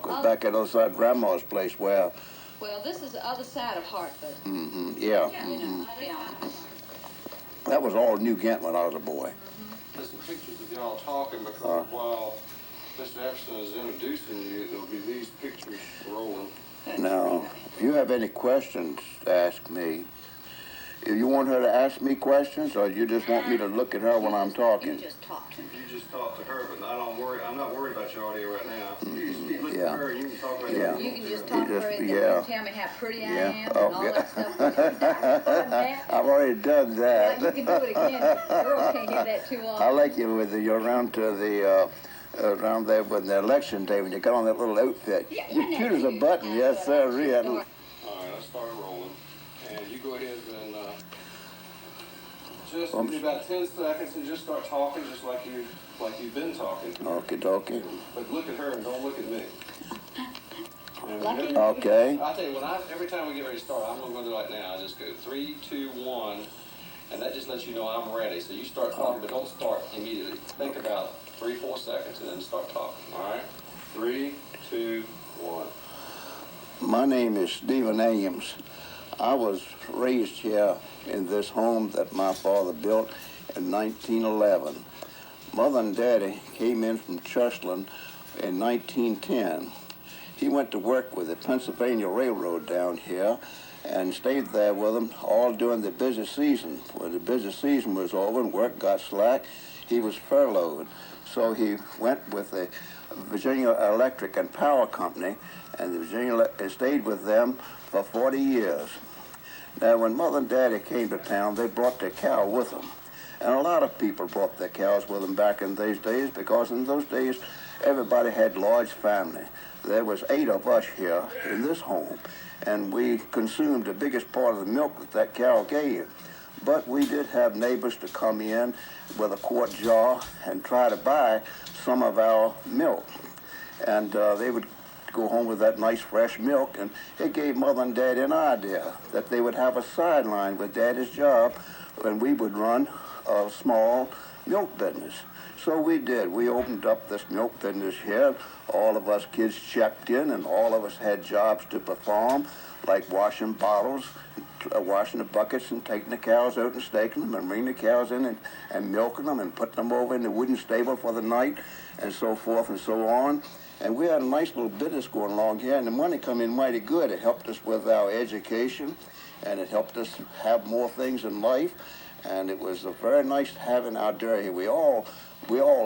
was back at the other side of Grandma's place where... Well, this is the other side of Hartford. Mm-hmm, yeah. Yeah. That was all New Ghent when I was a boy. There's some pictures of y'all talking because while Mr. Epstein is introducing you, there'll be these pictures rolling. Now, if you have any questions to ask me, if you want her to ask me questions, or you just want me to look at her when I'm talking? You just talk to me. You just talk to her, but I'm not worried about your audio right now. You just keep looking at her and you can talk about Yeah. You can just talk to her and tell me how pretty I am and all that stuff. I've already done that. Yeah, you can do it again. Girls can't hear that too often. I like you with you're around to the around there with the election day when you got on that little outfit. Yeah, You're cute as a button, yes sir. All right, let's start rolling. And you go ahead and just give me about 10 seconds and just start talking just like you've been talking. Okie dokie. But look at her and don't look at me. Okay. I'll tell you, every time we get ready to start, I'm going to do it like now. I just go 3, 2, 1, and that just lets you know I'm ready. So you start talking, but don't start immediately. Think about 3, 4 seconds and then start talking. All right? 3, 2, 1. My name is Stephen Ames. I was raised here in this home that my father built in 1911. Mother and Daddy came in from Churchland in 1910. He went to work with the Pennsylvania Railroad down here and stayed there with them all during the busy season. When the busy season was over and work got slack, he was furloughed. So he went with the Virginia Electric and Power Company, and the Virginia stayed with them for 40 years. Now, when Mother and Daddy came to town, they brought their cow with them. And a lot of people brought their cows with them back in those days, because in those days, everybody had large family. There was 8 of us here in this home, and we consumed the biggest part of the milk that cow gave. But we did have neighbors to come in with a quart jar and try to buy some of our milk. And they would go home with that nice fresh milk, and it gave Mother and Daddy an idea that they would have a sideline with Daddy's job, and we would run a small milk business. So we did. We opened up this milk business here. All of us kids checked in, and all of us had jobs to perform, like washing bottles, washing the buckets, and taking the cows out and staking them, and bringing the cows in and milking them, and putting them over in the wooden stable for the night, and so forth and so on. And we had a nice little business going along here, and the money come in mighty good. It helped us with our education, and it helped us have more things in life. And it was very nice having our dairy here. We all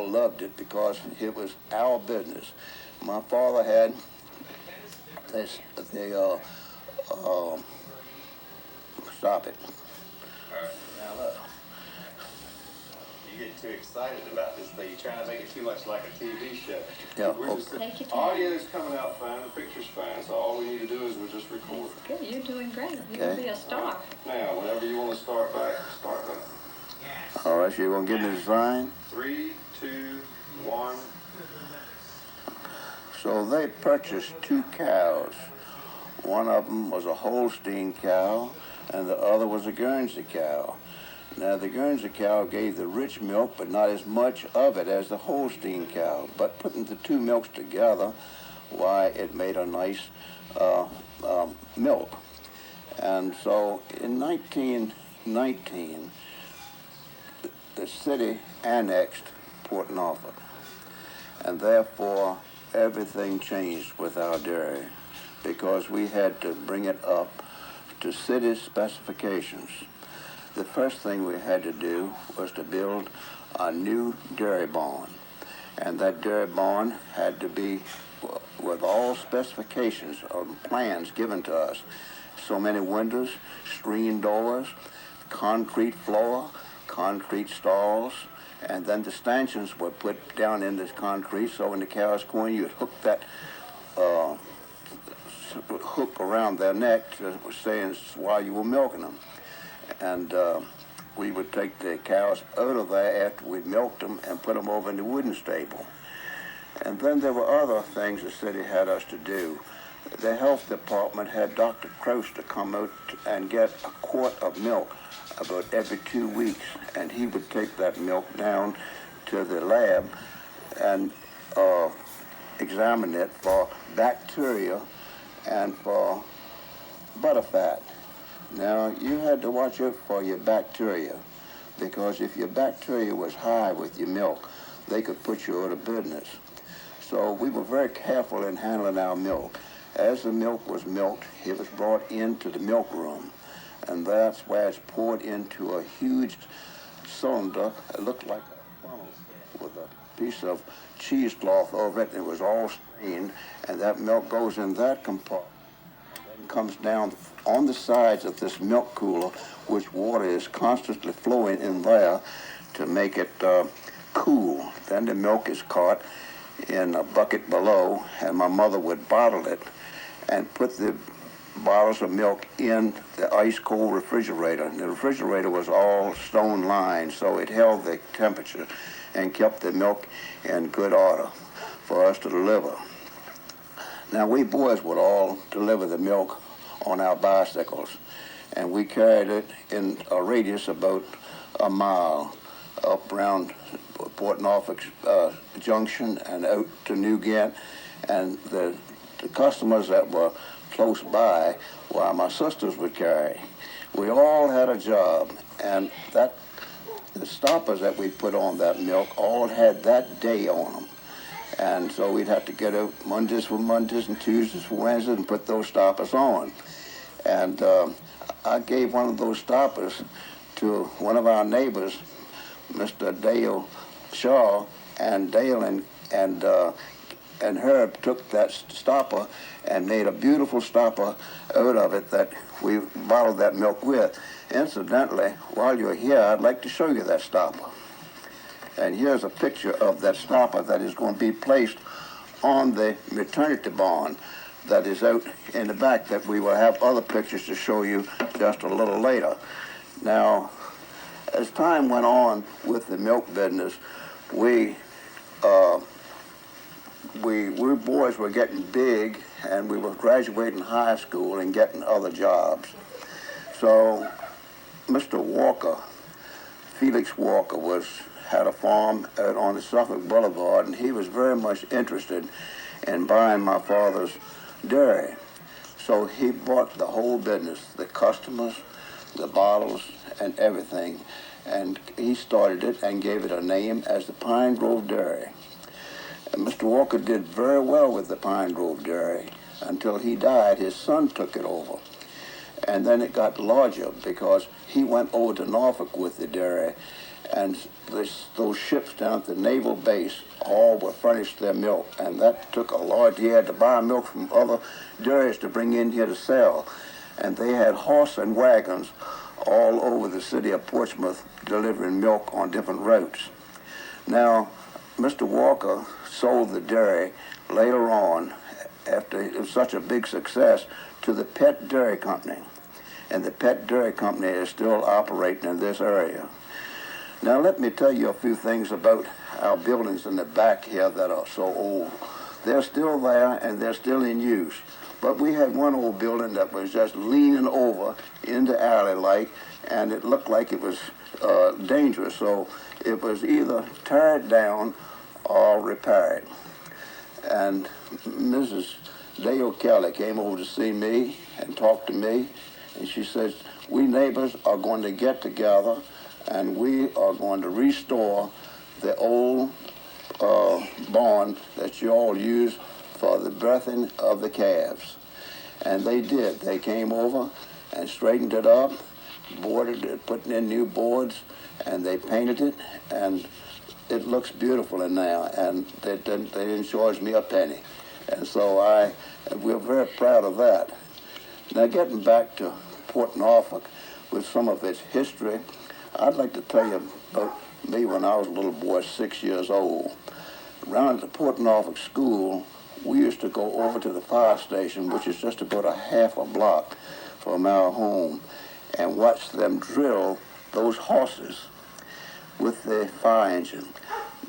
loved it because it was our business. My father had stop it. All right, now look. You get too excited about this thing. You're trying to make it too much like a TV show. Yeah. We're just, Take your time. audio's coming out fine, the picture's fine, so all we need to do is we'll just record. Good, you're doing great. You're going to be a star. Now, whenever you want to start back. All right, so you're going to give me the sign? 3, 2, 1. So they purchased 2 cows. One of them was a Holstein cow, and the other was a Guernsey cow. Now, the Guernsey cow gave the rich milk, but not as much of it as the Holstein cow. But putting the 2 milks together, why, it made a nice milk. And so in 1919, the city annexed Port Norfolk, and therefore everything changed with our dairy, because we had to bring it up to city specifications. The first thing we had to do was to build a new dairy barn, and that dairy barn had to be with all specifications or plans given to us. So many windows, screen doors, concrete floor, concrete stalls, and then the stanchions were put down in this concrete, so when the cows go in, you'd hook that hook around their neck, as it was saying, while you were milking them. And we would take the cows out of there after we milked them and put them over in the wooden stable. And then there were other things the city had us to do. The health department had Dr. Crouse to come out and get a quart of milk about every 2 weeks, and he would take that milk down to the lab and examine it for bacteria and for butterfat. Now, you had to watch out for your bacteria, because if your bacteria was high with your milk, they could put you out of business. So we were very careful in handling our milk. As the milk was milked, it was brought into the milk room, and that's where it's poured into a huge cylinder. It looked like a funnel with a piece of cheesecloth over it. It was all strained, and that milk goes in that compartment. Then comes down on the sides of this milk cooler, which water is constantly flowing in there to make it cool. Then the milk is caught in a bucket below, and my mother would bottle it and put the bottles of milk in the ice-cold refrigerator. And the refrigerator was all stone lined, so it held the temperature and kept the milk in good order for us to deliver. Now, we boys would all deliver the milk on our bicycles, and we carried it in a radius about a mile up around Port Norfolk Junction and out to New Ghent, and the customers that were close by, while my sisters would carry. We all had a job, and the stoppers that we put on that milk all had that day on them. And so we'd have to get out Mondays for Mondays and Tuesdays for Wednesdays and put those stoppers on. And I gave one of those stoppers to one of our neighbors, Mr. Dale Shaw, and Dale and Herb took that stopper and made a beautiful stopper out of it that we bottled that milk with. Incidentally, while you're here, I'd like to show you that stopper. And here's a picture of that stopper that is going to be placed on the maternity barn that is out in the back, that we will have other pictures to show you just a little later. Now, as time went on with the milk business, we boys were getting big, and we were graduating high school and getting other jobs. So Mr. Walker, Felix Walker, had a farm out on the Suffolk Boulevard, and he was very much interested in buying my father's dairy. So he bought the whole business, the customers, the bottles, and everything. And he started it and gave it a name as the Pine Grove Dairy. And Mr. Walker did very well with the Pine Grove Dairy until he died. His son took it over. And then it got larger because he went over to Norfolk with the dairy, and those ships down at the naval base all were furnished their milk, and that took a large, he had to buy milk from other dairies to bring in here to sell. And they had horse and wagons all over the city of Portsmouth delivering milk on different routes. Now, Mr. Walker sold the dairy later on, after it was such a big success, to the Pet Dairy Company. And the Pet Dairy Company is still operating in this area. Now, let me tell you a few things about our buildings in the back here that are so old. They're still there, and they're still in use. But we had one old building that was just leaning over into alley-like, and it looked like it was dangerous. So it was either tear it down or repair it. And Mrs. Dale Kelly came over to see me and talk to me, and she says, we neighbors are going to get together and we are going to restore the old barn that you all use for the birthing of the calves. And they did. They came over and straightened it up, boarded it, putting in new boards, and they painted it, and it looks beautiful in there, and they didn't charge me a penny. And so we're very proud of that. Now, getting back to Port Norfolk with some of its history, I'd like to tell you about me when I was a little boy, 6 years old. Around at the Port Norfolk School, we used to go over to the fire station, which is just about a half a block from our home, and watch them drill those horses with the fire engine.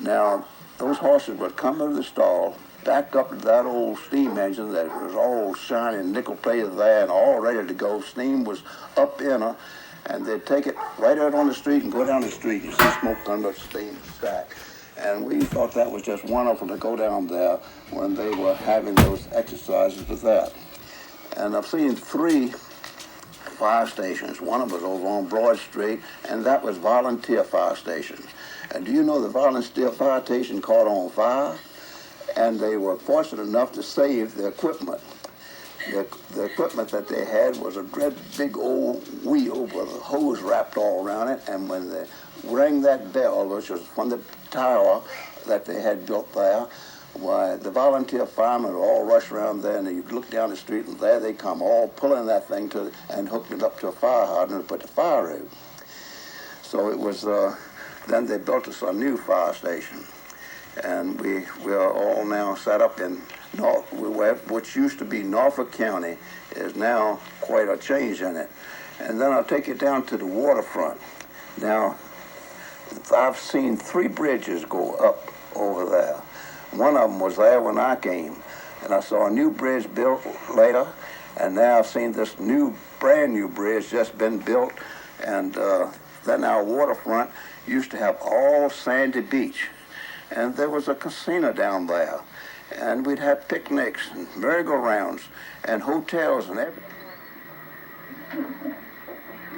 Now, those horses would come out of the stall, back up to that old steam engine that was all shining, nickel-plated there and all ready to go. Steam was up in her, and they'd take it right out on the street and go down the street. You see smoke coming up, steam stack. And we thought that was just wonderful to go down there when they were having those exercises with that. And I've seen 3 fire stations. One of them was over on Broad Street, and that was volunteer fire station. And do you know the volunteer fire station caught on fire? And they were fortunate enough to save the equipment. The equipment that they had was a dread big old wheel with a hose wrapped all around it, and when they rang that bell, which was from the tower that they had built there, why, the volunteer firemen would all rush around there, and you look down the street, and there they come, all pulling that thing and hooking it up to a fire hydrant to put the fire out. So it was, then they built us a new fire station. And we're all now set up in which used to be Norfolk County is now quite a change in it. And then I'll take you down to the waterfront. Now, I've seen 3 bridges go up over there. One of them was there when I came, and I saw a new bridge built later, and now I've seen this brand new bridge just been built, and then our waterfront used to have all sandy beach. And there was a casino down there, and we'd have picnics and merry-go-rounds and hotels and everything.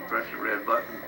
Press the red button.